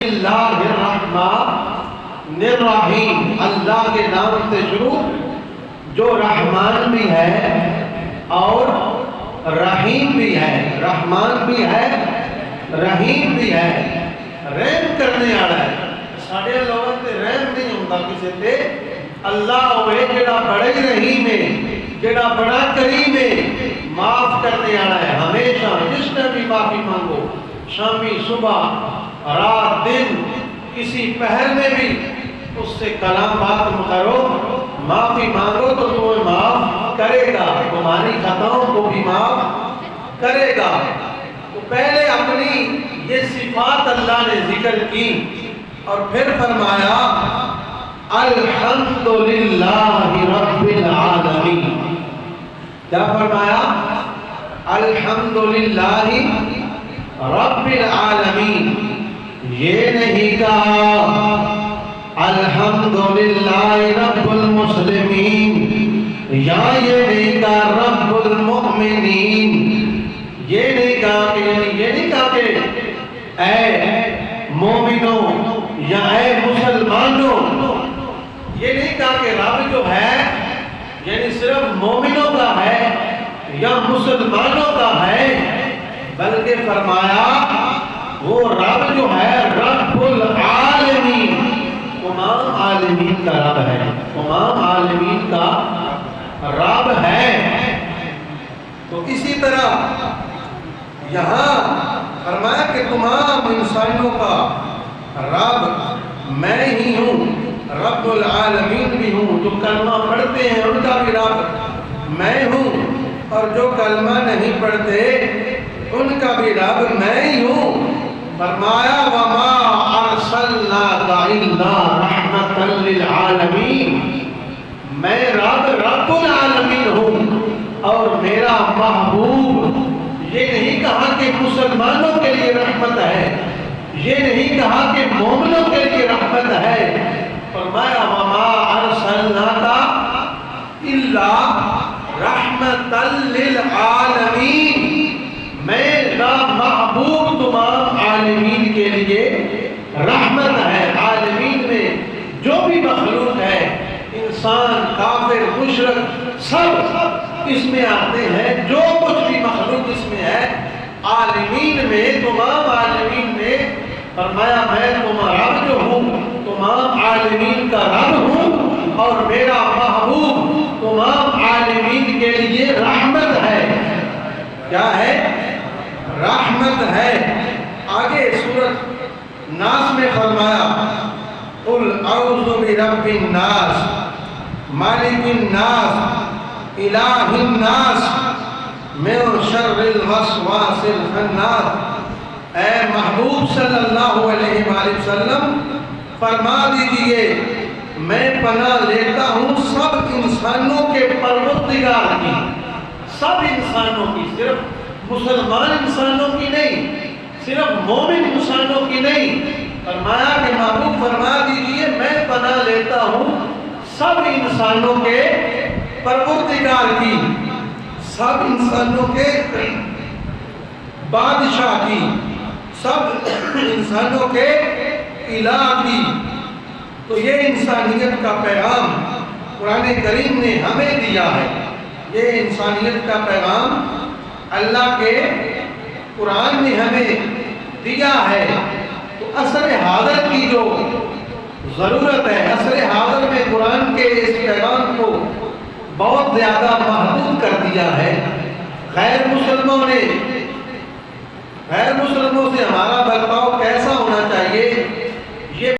اللہ الرحمن الرحیم، اللہ کے نام سے شروع جو رحمان بھی ہے اور رحیم بھی ہے، رحمان بھی ہے رحیم بھی ہے، رحم کرنے والا ہے۔ ساڑھے لوگوں سے رحم نہیں ہوتا کسی سے، اللہ ہوئے جڑا بڑے رحیم ہے، جڑا بڑا کریم ہے، معاف کرنے والا ہے ہمیشہ۔ جس نے بھی معافی مانگو، شامی صبح رات دن کسی پہر میں بھی اس سے کلام بات کرو، معافی مانگو تو تمہیں معاف کرے گا، تمہاری خطاؤں کو بھی معاف کرے گا۔ تو پہلے اپنی یہ صفات اللہ نے ذکر کی اور پھر فرمایا الحمدللہ رب العالمین۔ کیا فرمایا؟ الحمدللہ رب العالمین۔ یہ نہیں کہا الحمدللہ رب المسلمین، یا یہ نہیں کہا رب المؤمنین، یہ نہیں کہا کہ اے مومنوں یا اے مسلمانوں، یہ نہیں کہا کہ رب جو ہے یعنی صرف مومنوں کا ہے یا مسلمانوں کا ہے، بلکہ فرمایا وہ رب جو ہے رب العالمین، تمام عالمین کا رب ہے، تمام عالمین کا رب ہے۔ تو اسی طرح یہاں فرمایا کہ تمام انسانوں کا رب میں ہی ہوں، رب العالمین بھی ہوں۔ جو کلمہ پڑھتے ہیں ان کا بھی رب میں ہوں، اور جو کلمہ نہیں پڑھتے ان کا بھی رب میں ہی ہوں۔ فرمایا وَمَا أَرْسَلْنَاكَ إِلَّا رَحْمَةً لِلْعَالَمِينَ، میں رب العالمین ہوں اور میرا محبوب۔ یہ نہیں کہا کہ مسلمانوں کے لیے رحمت ہے، یہ نہیں کہا کہ مومنوں کے لیے رحمت ہے۔ فرمایا وَمَا أَرْسَلْنَاكَ إِلَّا رَحْمَةً لِلْعَالَمِينَ، میرا محبوب تمام عالمین کے لیے رحمت ہے۔ عالمین میں جو بھی مخلوق ہے، انسان، کافر، مشرک، سب اس میں آتے ہیں۔ جو کچھ بھی مخلوق اس میں ہے، عالمین میں، تمام عالمین میں، فرمایا میں تمہارا رب جو ہوں، تمام عالمین کا رب ہوں، اور میرا محبوب تمام عالمین کے لیے رحمت ہے۔ کیا ہے؟ رحمت ہے۔ آگے سورۃ ناس میں فرمایا قُلْ أَعُوذُ بِرَبِّ النَّاسِ مَالِكِ النَّاسِ إِلَٰهِ النَّاسِ مِن شَرِّ الْوَسْوَاسِ الْخَنَّاسِ۔ اے محبوب صلی اللہ علیہ وآلہ وسلم فرما دیجئے میں پناہ لیتا ہوں سب انسانوں کے پروردگار کی، سب انسانوں کی، صرف مسلمان انسانوں کی نہیں، صرف مومن انسانوں کی نہیں۔ فرمایا کہ محبوب فرما دیجئے میں پناہ لیتا ہوں سب انسانوں کے پروردگار کی، سب انسانوں کے بادشاہ کی، سب انسانوں کے الہ کی۔ تو یہ انسانیت کا پیغام قرآن کریم نے ہمیں دیا ہے، یہ انسانیت کا پیغام اللہ کے قرآن نے ہمیں دیا ہے۔ تو عصر حاضر کی جو ضرورت ہے، عصر حاضر میں قرآن کے اس پیغام کو بہت زیادہ محدود کر دیا ہے۔ غیر مسلموں سے ہمارا برتاؤ